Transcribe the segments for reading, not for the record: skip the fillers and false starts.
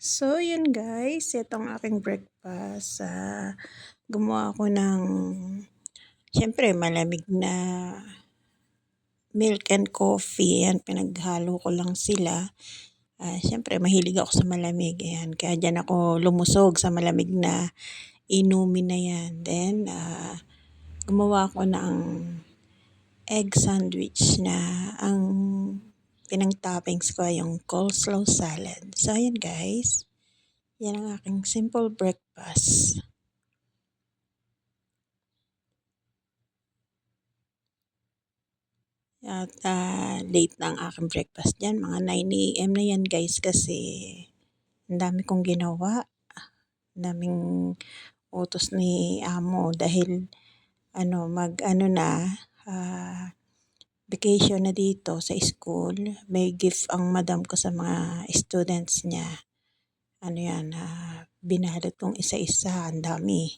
So, yun guys, ito ang aking breakfast. Gumawa ako ng, syempre malamig na milk and coffee. Ayan, pinaghalo ko lang sila. Syempre mahilig ako sa malamig. Ayan, kaya dyan ako lumusog sa malamig na inumin na yan. Then, gumawa ako ng egg sandwich na ang pinang-toppings ko ay yung coleslaw salad. So, ayan guys. Yan ang aking simple breakfast. At late na ang aking breakfast diyan, mga 9 AM na yan guys kasi ang dami kong ginawa. Ang daming utos ni amo dahil mag-ano na, vacation na dito sa school. May gift ang madam ko sa mga students niya. Ano yan, binalot kong isa-isa, ang dami.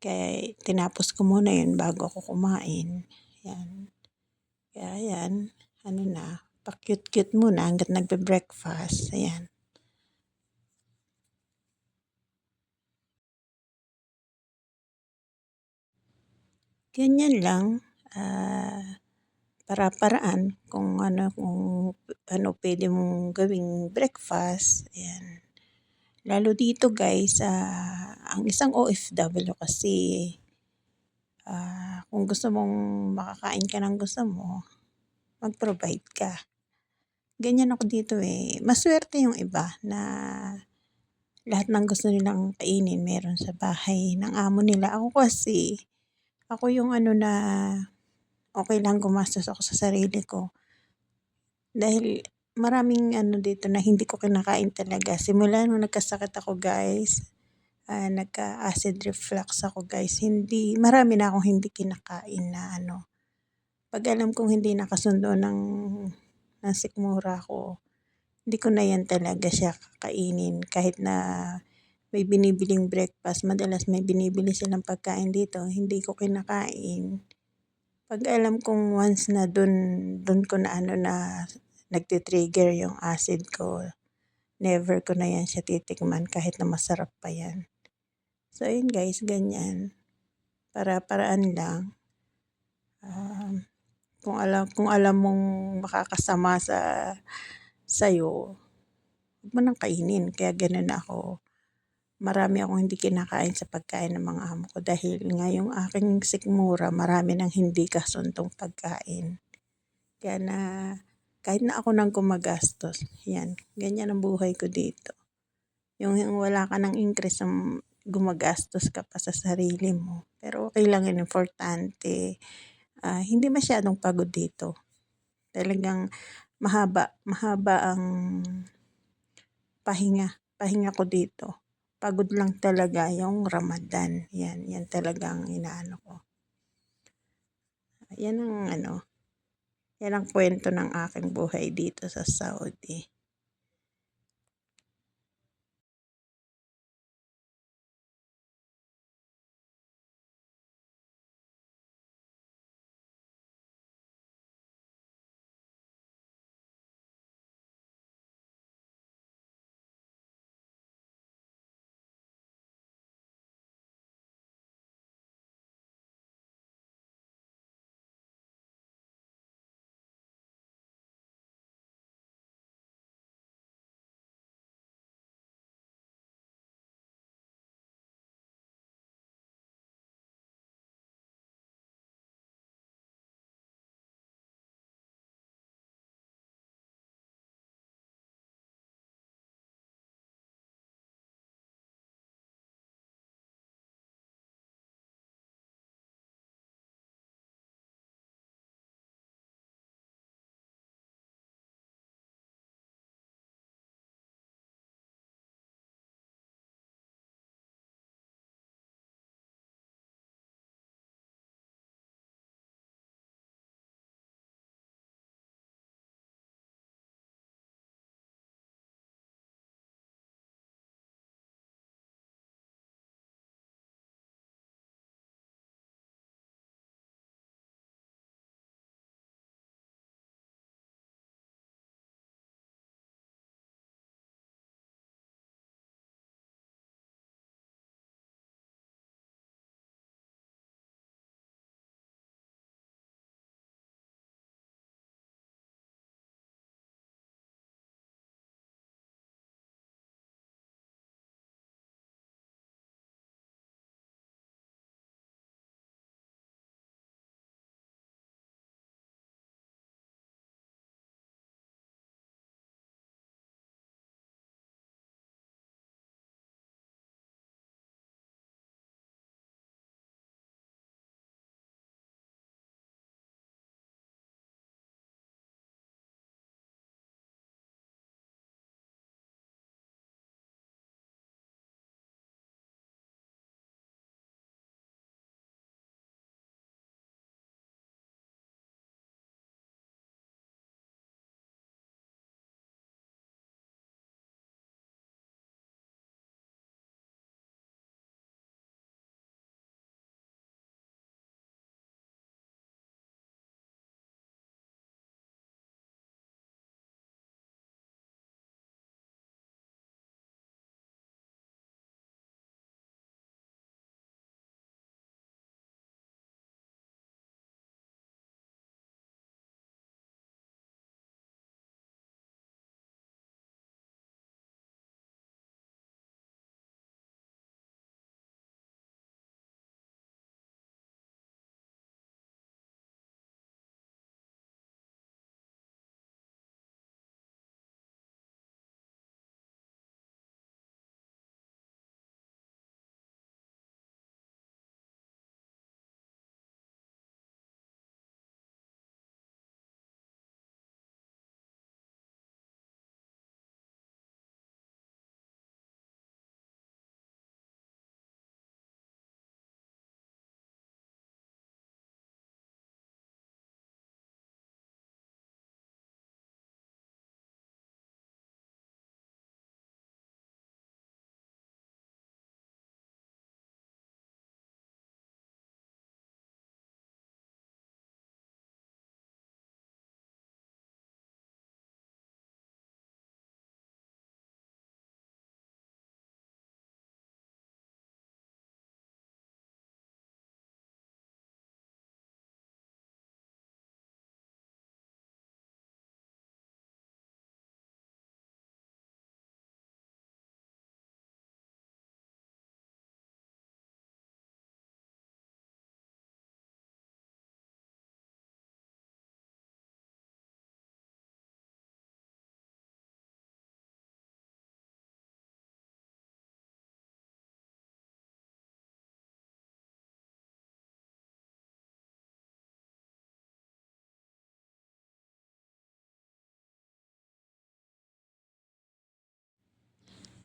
Kaya tinapos ko muna yun bago ako kumain. Yan. Kaya yan, pa-cute-cute muna hangga't nagbe-breakfast. Ayan. Ganyan lang, para-paraan kung ano puwede mong gawing breakfast, ayan. Lalo dito guys, ang isang OFW kasi, kung gusto mong makakain ka ng gusto mo, mag-provide ka. Ganyan ako dito, masuwerte yung iba na lahat ng gusto nilang kainin meron sa bahay ng amo nila. Ako kasi, ako yung na okey lang gumastos ako sa sarili ko. Dahil maraming dito na hindi ko kinakain talaga. Simula nung nagkasakit ako guys, nagka-acid reflux ako guys, marami na akong hindi kinakain na 'pag alam kong hindi nakasundo ng sikmura ko, hindi ko na yan talaga siya kakainin kahit na may binibiling breakfast, madalas may binibili silang pagkain dito, hindi ko kinakain. 'Pag alam kong once na dun ko na na nagti-trigger yung acid ko, never ko na yan siya titikman kahit na masarap pa yan. So ayun guys, ganyan. Para-paraan lang. Kung alam mong makakasama sa'yo, huwag mo ng kainin. Kaya gano'n ako. Marami akong hindi kinakain sa pagkain ng mga amo ko dahil nga yung aking sikmura marami ng hindi kasuntong pagkain. Kaya kahit na ako nang gumagastos, 'yan, ganyan ang buhay ko dito. Yung wala ka ng increase gumagastos ka pa sa sarili mo. Pero okey lang yun, importante, hindi masyadong pagod dito. Talagang mahaba mahaba ang pahinga ko dito. Pagod lang talaga yung Ramadan, 'yan talaga ang inaano ko. 'Yan ang 'yan ang kuwento ng aking buhay dito sa Saudi.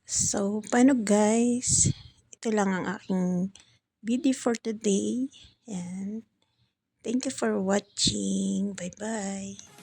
So, paano guys? Ito lang ang aking video for today. And thank you for watching. Bye-bye.